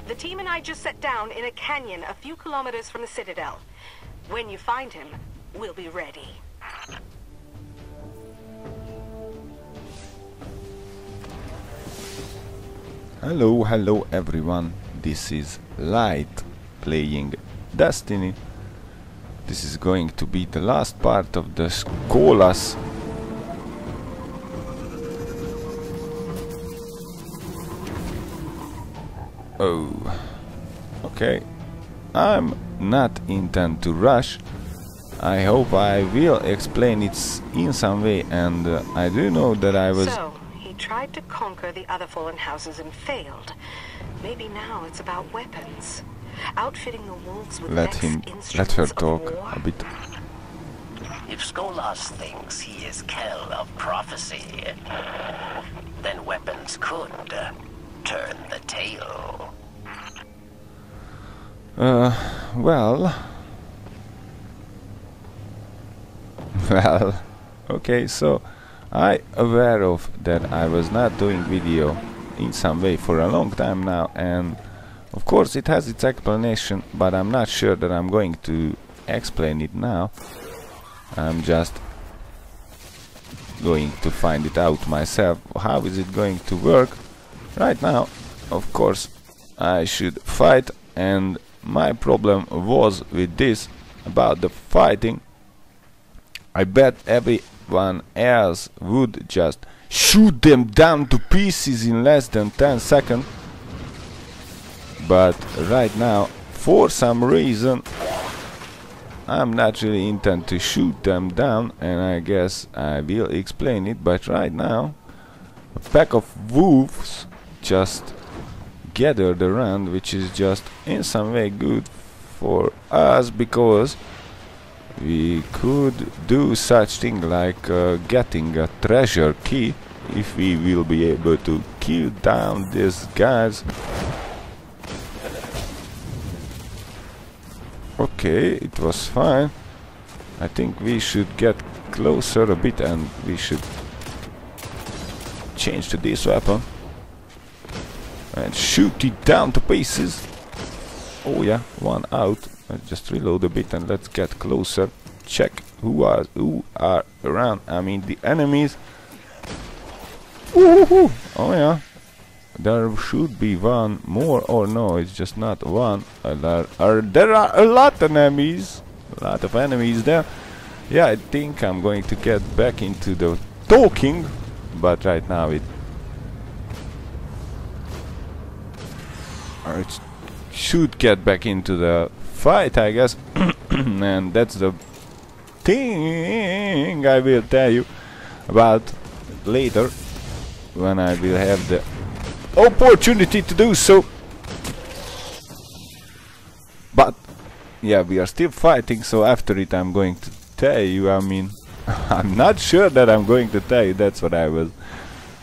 The team and I just set down in a canyon a few kilometers from the Citadel. When you find him, we'll be ready. Hello everyone, this is Light playing Destiny. This is going to be the last part of the Skolas. Oh, okay. I'm not intend to rush. I hope I will explain it in some way, and I do know that I was... So, he tried to conquer the other fallen houses and failed. Maybe now it's about weapons. Outfitting the wolves with let her talk a bit. If Skolas thinks he is Kell of prophecy, then weapons could turn the tail. Well, okay, so I aware of that I was not doing video in some way for a long time now, and of course it has its explanation, but I'm not sure that I'm going to explain it now. I'm just going to find it out myself. How is it going to work? Right now, of course, I should fight, and my problem was with this, about the fighting. I bet everyone else would just shoot them down to pieces in less than 10 seconds. But right now, for some reason, I'm not really intent to shoot them down, and I guess I will explain it. But right now, a pack of wolves just gathered around, which is just in some way good for us, because we could do such thing like getting a treasure key if we will be able to kill down these guys. Okay, it was fine. I think we should get closer a bit, and we should change to this weapon and shoot it down to pieces. Oh yeah, one out. Let's just reload a bit and let's get closer. Check who are around. I mean the enemies. Woohoo! Oh yeah. There should be one more, or no, it's just not one. There are a lot of enemies. A lot of enemies there. Yeah, I think I'm going to get back into the talking, but right now it should get back into the fight, I guess. And that's the thing I will tell you about later, when I will have the opportunity to do so. But yeah, we are still fighting, so after it I'm going to tell you. I mean, I'm not sure that I'm going to tell you. That's what I was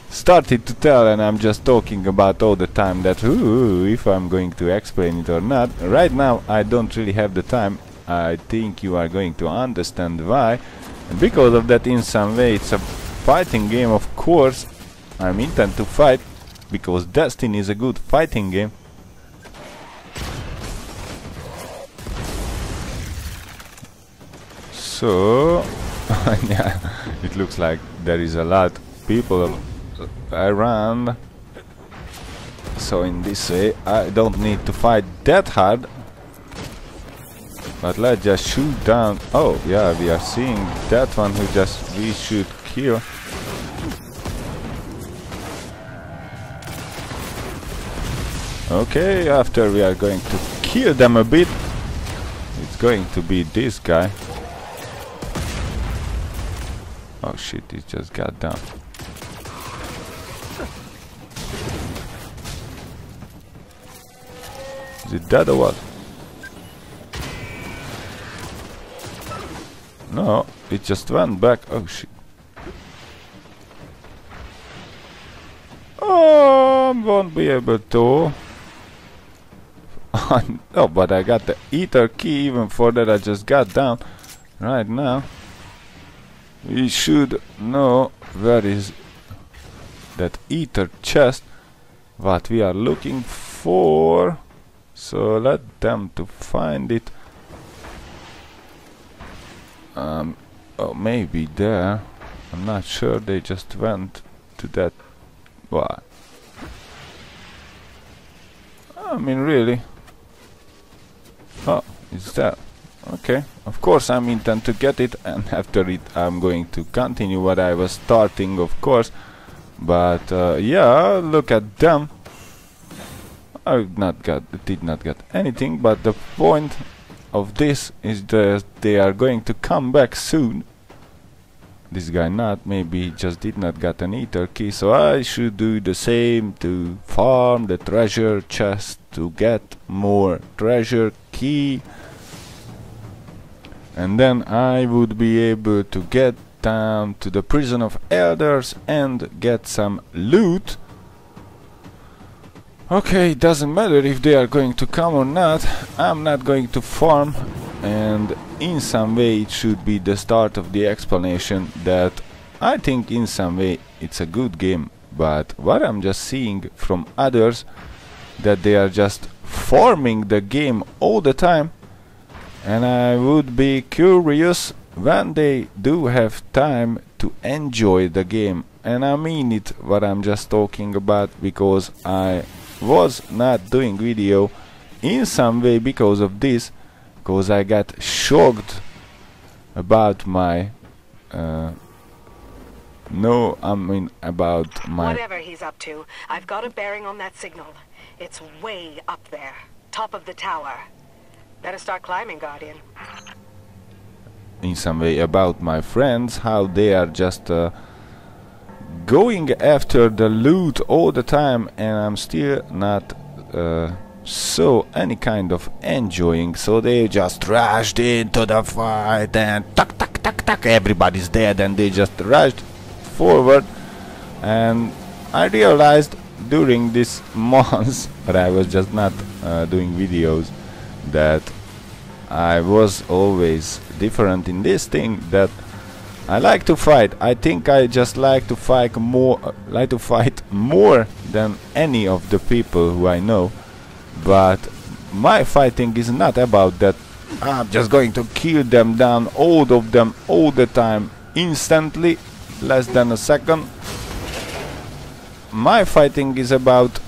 started to tell, and I'm just talking about all the time that if I'm going to explain it or not. Right now I don't really have the time. I think you are going to understand why, and because of that, in some way it's a fighting game. Of course I'm intent to fight, because Destiny is a good fighting game. So yeah, it looks like there is a lot of people around, so in this way I don't need to fight that hard, but let's just shoot down. Oh yeah, we are seeing that one who just we should kill. Okay, after we are going to kill them a bit, it's going to be this guy. Oh shit, he just got down. Is it dead or what? No, it just went back. Oh shit. Oh, I won't be able to. No, but I got the ether key. Even for that, I just got down. Right now, we should know where is that ether chest, what we are looking for. so let them to find it. Oh, maybe there. I'm not sure. They just went to that. What? I mean, really? Oh, is that? Okay. Of course, I'm intent to get it, and after it, I'm going to continue what I was starting, of course. But yeah, look at them. I did not get anything, but the point of this is that they are going to come back soon. This guy not, maybe just did not get an ether key, so I should do the same to farm the treasure chest to get more treasure key, and then I would be able to get down to the prison of elders and get some loot. Okay, it doesn't matter if they are going to come or not. I'm not going to farm, and in some way it should be the start of the explanation that I think in some way it's a good game, but what I'm just seeing from others, that they are just farming the game all the time, and I would be curious when they do have time to enjoy the game. And I mean it, what I'm just talking about, because I was not doing video in some way because of this, because I got shocked about my about my Whatever he's up to, I've got a bearing on that signal. It's way up there, top of the tower. Better start climbing, Guardian. in some way about my friends, how they are just going after the loot all the time, and I'm still not so any kind of enjoying. So they just rushed into the fight and tuck tuck tuck tuck, everybody's dead, and they just rushed forward. And I realized during this months, but I was just not doing videos, that I was always different in this thing, that I like to fight. I think I just like to fight more than any of the people who I know. But my fighting is not about that. I'm just going to kill them down, all of them, all the time, instantly, less than a second. My fighting is about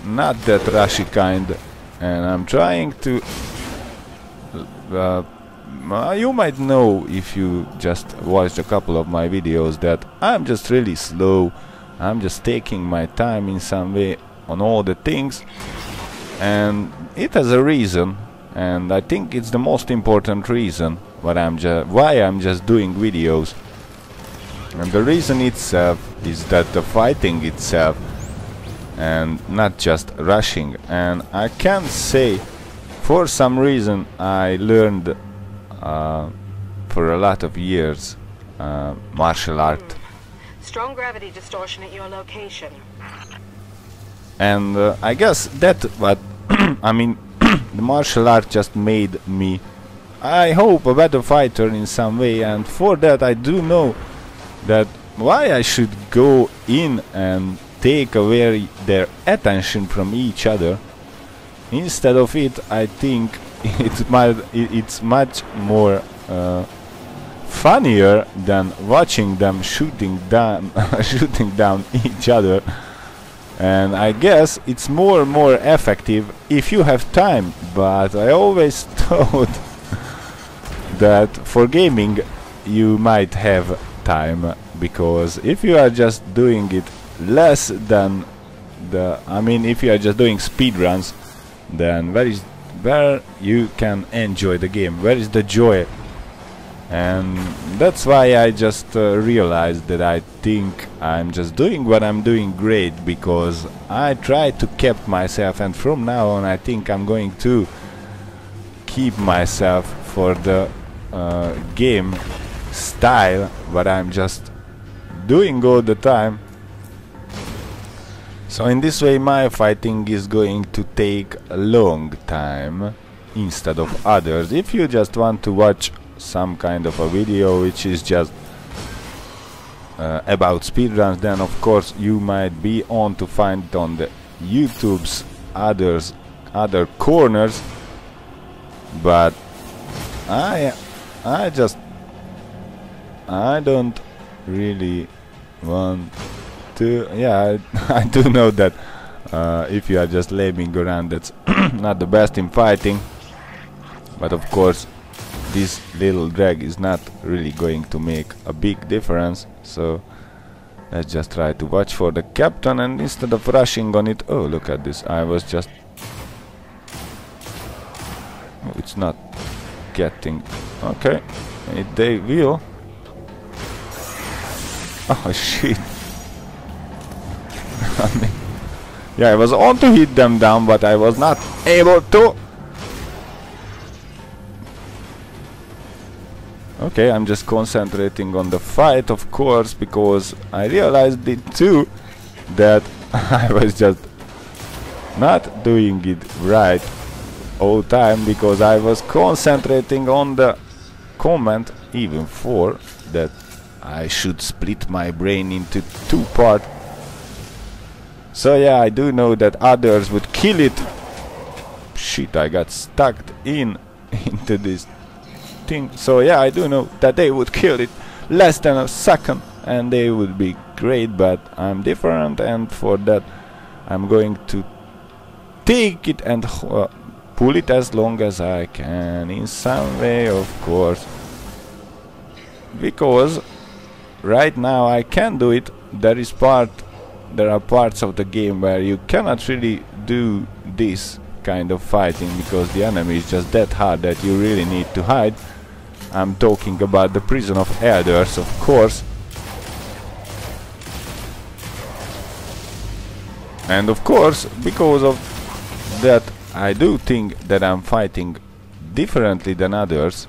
not that rushy kind, and I'm trying to you might know if you just watched a couple of my videos that I'm just really slow. I'm just taking my time in some way on all the things, and it has a reason, and I think it's the most important reason why I'm just doing videos. And the reason itself is that the fighting itself, and not just rushing. And I can say, for some reason, I learned for a lot of years martial art. Strong gravity distortion at your location. And I guess that what I mean, the martial art just made me, I hope, a better fighter in some way. And for that I do know that why I should go in and take away their attention from each other. Instead of it, I think it's much more funnier than watching them shooting down each other. And I guess it's more and more effective if you have time. But I always thought that for gaming you might have time, because if you are just doing it less than if you are just doing speedruns, then where you can enjoy the game, where is the joy? And that's why I just realized that I think I'm just doing what I'm doing great, because I try to keep myself, and from now on I think I'm going to keep myself for the game style what I'm just doing all the time. So in this way my fighting is going to take a long time instead of others. If you just want to watch some kind of a video which is just about speedruns, then of course you might be on to find it on the YouTube's other corners, but I don't really want to. Yeah, I do know that if you are just lambing around, that's not the best in fighting. But of course, this little drag is not really going to make a big difference. So let's just try to watch for the captain, and instead of rushing on it, oh, look at this! I was just. Oh, it's not getting. Okay, they will. Oh shit! I mean, yeah, I was on to hit them down, but I was not able to. Okay, I'm just concentrating on the fight, of course, because I realized it too, that I was just not doing it right all time, because I was concentrating on the comment, even 4, that I should split my brain into 2 parts. So yeah, I do know that others would kill it. Shit, I got stuck into this thing. So yeah, I do know that they would kill it less than a second, and they would be great, but I'm different, and for that I'm going to take it and pull it as long as I can in some way, of course, because right now I can do it. There are parts of the game where you cannot really do this kind of fighting, because the enemy is just that hard that you really need to hide. I'm talking about the prison of elders, of course. And of course, because of that, I do think that I'm fighting differently than others.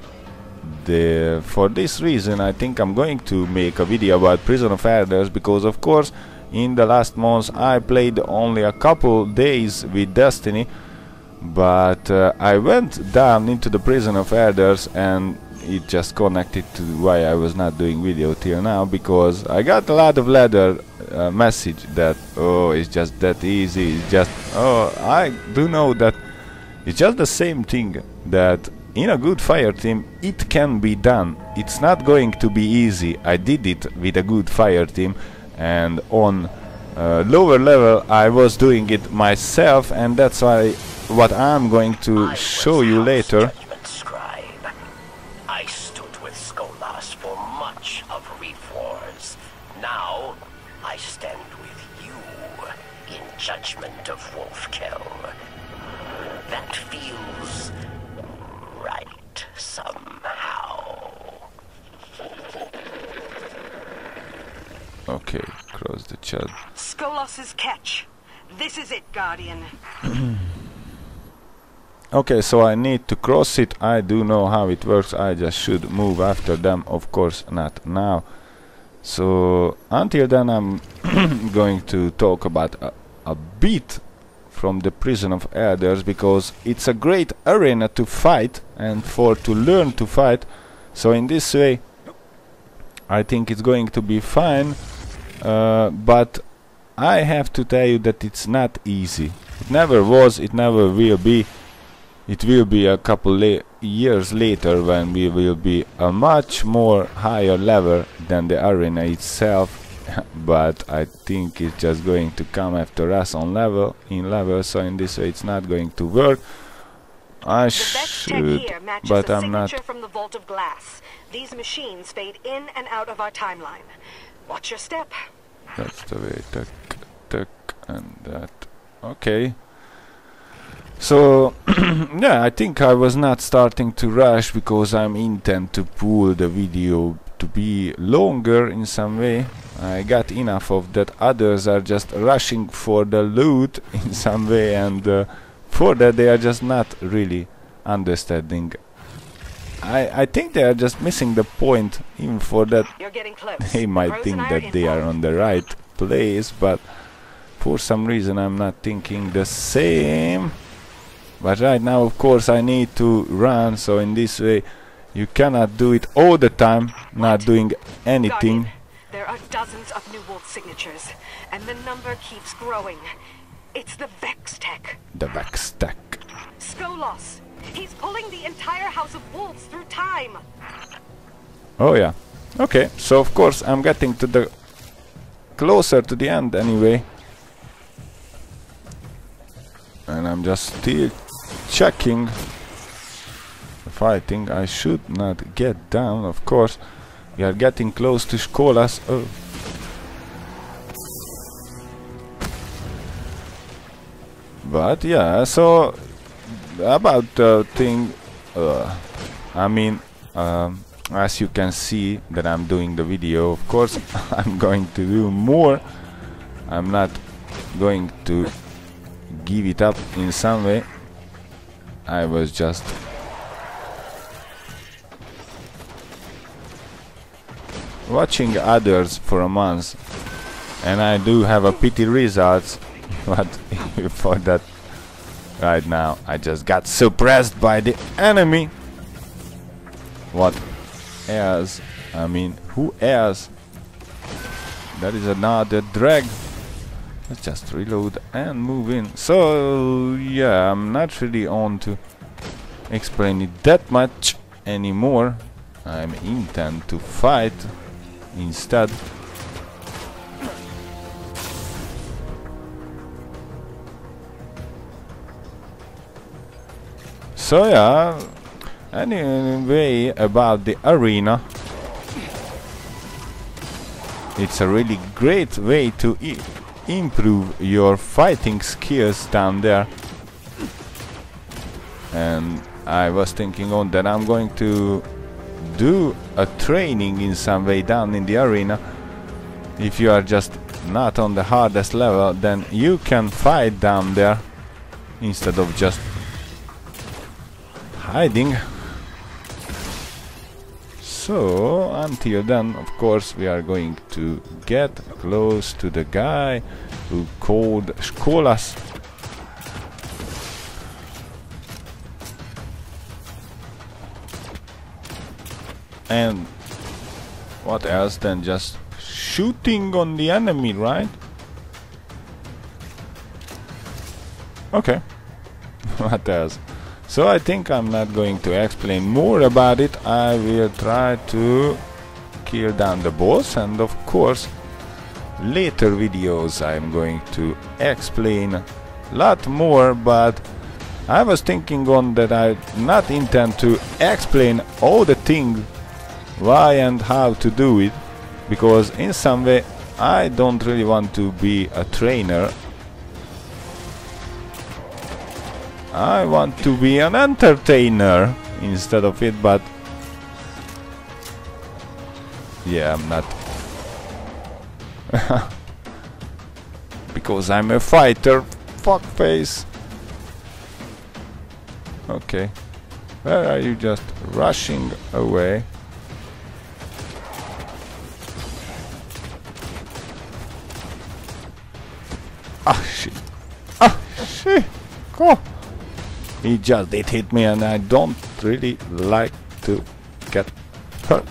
For this reason, I think I'm going to make a video about prison of elders, because of course in the last months I played only a couple days with Destiny, but I went down into the prison of elders, and it just connected to why I was not doing video till now, because I got a lot of letter message that, oh, it's just that easy, it's just, oh, I do know that it's just the same thing, that in a good fire team it can be done. It's not going to be easy. I did it with a good fire team, and on lower level I was doing it myself, and that's why what I'm going to show you later. I stood with Skolas for much of Reef Wars. Now I stand with you in judgment of Wolfkill. That feels right somehow. Okay, cross the chat. Skolas's catch. This is it, Guardian. Okay, so I need to cross it. I do know how it works. I just should move after them, of course not now. So until then I'm going to talk about a bit from the prison of elders, because it's a great arena to fight and to learn to fight. So in this way I think it's going to be fine, but I have to tell you that it's not easy. It never was, it never will be. It will be a couple years later when we will be a much more higher level than the arena itself. But I think it's just going to come after us in level, so in this way it's not going to work. I should, but I'm not. From the vault of glass. These machines fade in and out of our timeline. Watch your step. That's the way. Tuck, tuck, and that. Okay. So yeah, I think I was not starting to rush, because I'm intent to pull the video to be longer in some way. I got enough of that. Others are just rushing for the loot in some way, and for that they are just not really understanding. I think they are just missing the point. Even for that, they might think that they are on the right place, but for some reason I'm not thinking the same. But right now, of course, I need to run, so in this way you cannot do it all the time, not doing anything. Guardian, there are dozens of New Wolf signatures, and the number keeps growing. It's the Vex Tech. The Vex Tech. Skolas. He's pulling the entire House of Wolves through time. Oh yeah. Okay, so of course I'm getting to the closer to the end anyway. And I'm just still checking the fighting. I should not get down, of course. We are getting close to Skolas. Oh. But yeah, so about the thing, I mean, as you can see that I'm doing the video, of course I'm going to do more. I'm not going to give it up in some way. I was just watching others for a month, and I do have a pity results, but for that right now I just got suppressed by the enemy. What else? I mean, who else? That is another drag. Let's just reload and move in. So yeah, I'm not really on to explain it that much anymore. I intend to fight instead. So yeah, anyway, about the arena, it's a really great way to improve your fighting skills down there. And I was thinking on that I'm going to do a training in some way down in the arena. If you are just not on the hardest level, then you can fight down there instead of just hiding. So until then, of course, we are going to get close to the guy who called Skolas. And what else than just shooting on the enemy, right? Okay. What else? So I think I'm not going to explain more about it. I will try to kill down the boss, and of course later videos I'm going to explain a lot more, but I was thinking on that I not intend to explain all the things why and how to do it, because in some way I don't really want to be a trainer. I want to be an entertainer instead of it, but yeah, I'm not. Because I'm a fighter, fuckface. Okay, where are you just rushing away? Ah shit! Ah shit! Go! He just did hit me, and I don't really like to get hurt.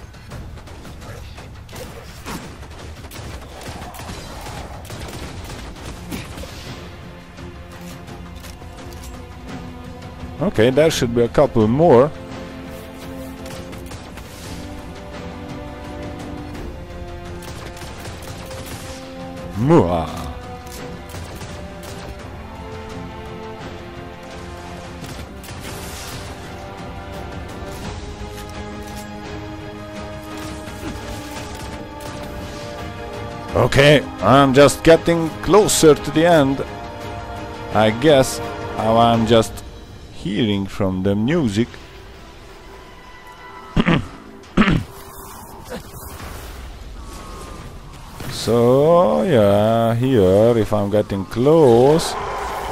Okay, there should be a couple more. Mwah. Okay, I'm just getting closer to the end. I guess how I'm just hearing from the music. So yeah, here if I'm getting close,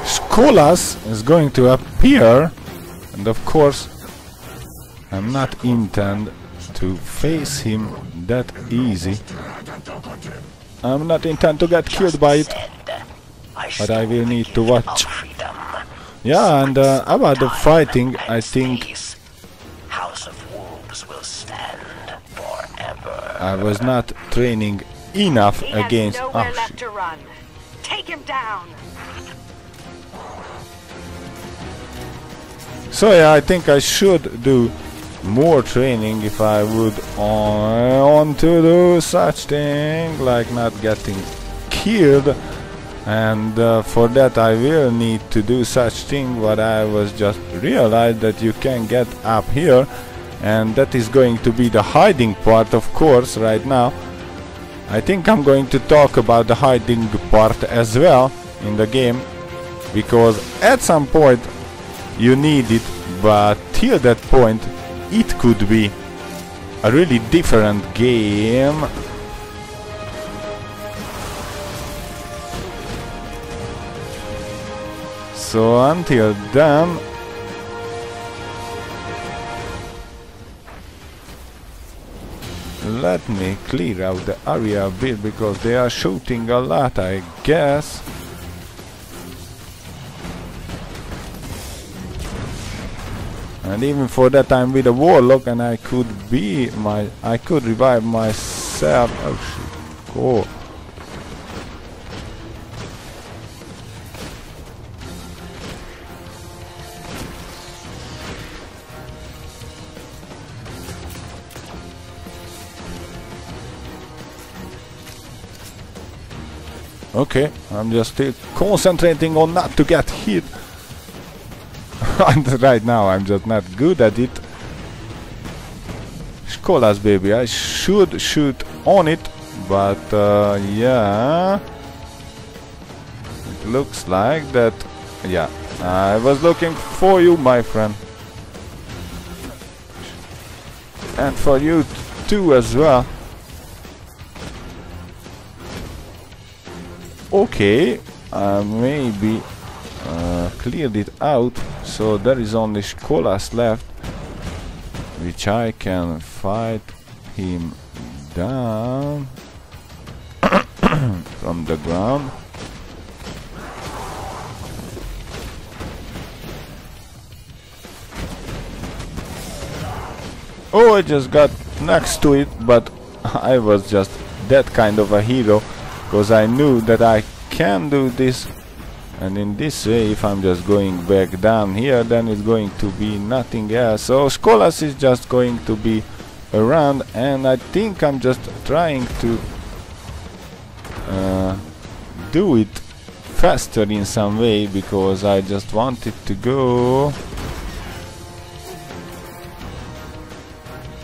Skolas is going to appear, and of course I'm not intend to face him that easy. I'm not intend to get killed by it, but I will need to watch. Yeah, and about the fighting, I think House of Wolves will stand forever. I was not training enough He against. has nowhere left to run. Take him down. So yeah, I think I should do more training if I would want to do such thing like not getting killed, and for that I will need to do such thing what I was just realized that you can get up here, and that is going to be the hiding part, of course. Right now I think I'm going to talk about the hiding part as well in the game, because at some point you need it, but till that point it could be a really different game. So until then, let me clear out the area a bit, because they are shooting a lot, I guess. And even for that I'm with a warlock, and I could revive myself. Oh shit. Cool. Okay, I'm just still concentrating on not to get hit. And right now I'm just not good at it. Skolas, baby, I should shoot on it, but yeah, it looks like that. Yeah, I was looking for you, my friend, and for you too as well. Okay, maybe cleared it out, so there is only Skolas left, which I can fight him down from the ground. Oh, I just got next to it, but I was just that kind of a hero, because I knew that I can do this. And in this way, if I'm just going back down here, then it's going to be nothing else. So Skolas is just going to be around, and I think I'm just trying to do it faster in some way, because I just wanted to go.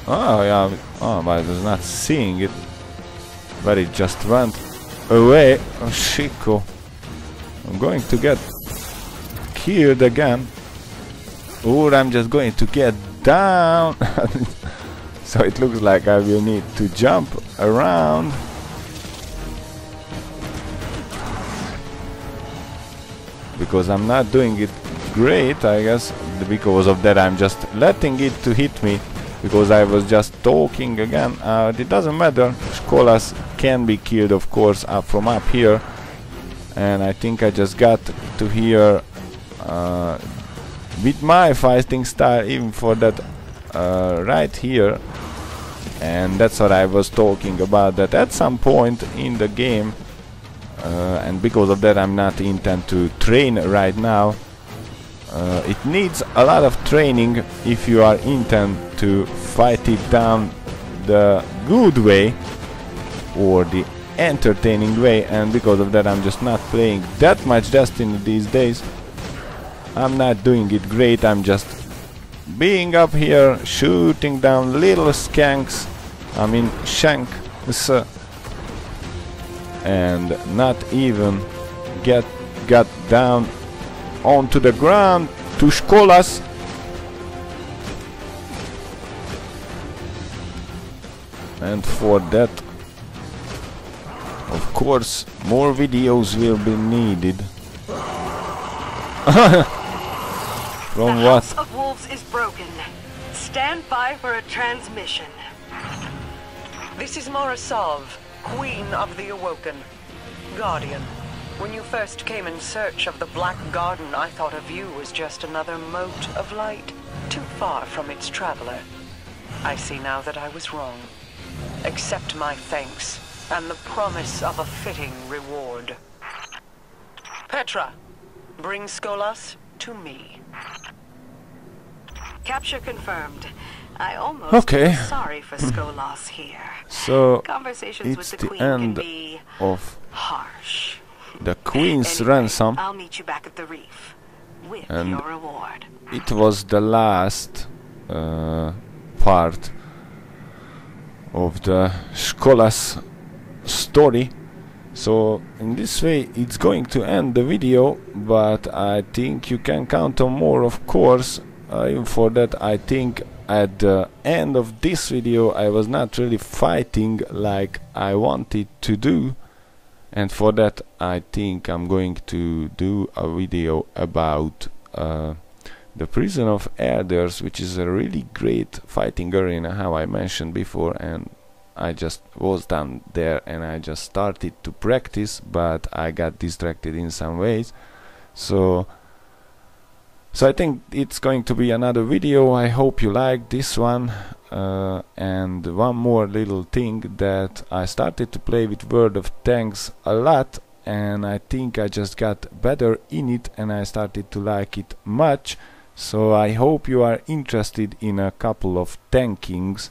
Oh yeah, oh, but I was not seeing it, but it just went away. Oh, Chico. I'm going to get killed again, or I'm just going to get down. So it looks like I will need to jump around. Because I'm not doing it great, I guess. Because of that I'm just letting it to hit me, because I was just talking again. It doesn't matter. Skolas can be killed, of course, from up here. And I think I just got to here with my fighting style, even for that right here. And that's what I was talking about, that at some point in the game, and because of that I'm not intent to train right now. It needs a lot of training if you are intent to fight it down the good way or the entertaining way, and because of that I'm just not playing that much Destiny these days. I'm not doing it great. I'm just being up here shooting down little skanks, I mean shanks, and not even got down onto the ground to Skolas. And for that, of course, more videos will be needed. From the what? House of Wolves is broken. Stand by for a transmission. This is Morasov, Queen of the Awoken. Guardian, when you first came in search of the Black Garden, I thought of you as just another mote of light, too far from its traveler. I see now that I was wrong. Accept my thanks, and the promise of a fitting reward. Petra, bring Skolas to me. Capture confirmed. I almost Okay. feel sorry for Skolas here. So Conversations with it's the the Queen can end be of harsh. the Queen's Anyway, ransom, I'll meet you back at the reef with And your reward. it was the last part of the Skolas story. So in this way it's going to end the video, but I think you can count on more, of course. Even for that, I think at the end of this video I was not really fighting like I wanted to do, and for that I think I'm going to do a video about the Prison of Elders, which is a really great fighting arena, how I mentioned before, and I just was down there and I just started to practice, but I got distracted in some ways. So I think it's going to be another video. I hope you like this one. And one more little thing, that I started to play with World of Tanks a lot, and I think I just got better in it and I started to like it much. So I hope you are interested in a couple of tankings,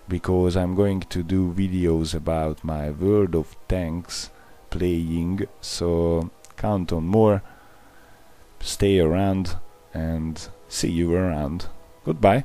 because I'm going to do videos about my World of Tanks playing. So count on more. Stay around and see you around. Goodbye.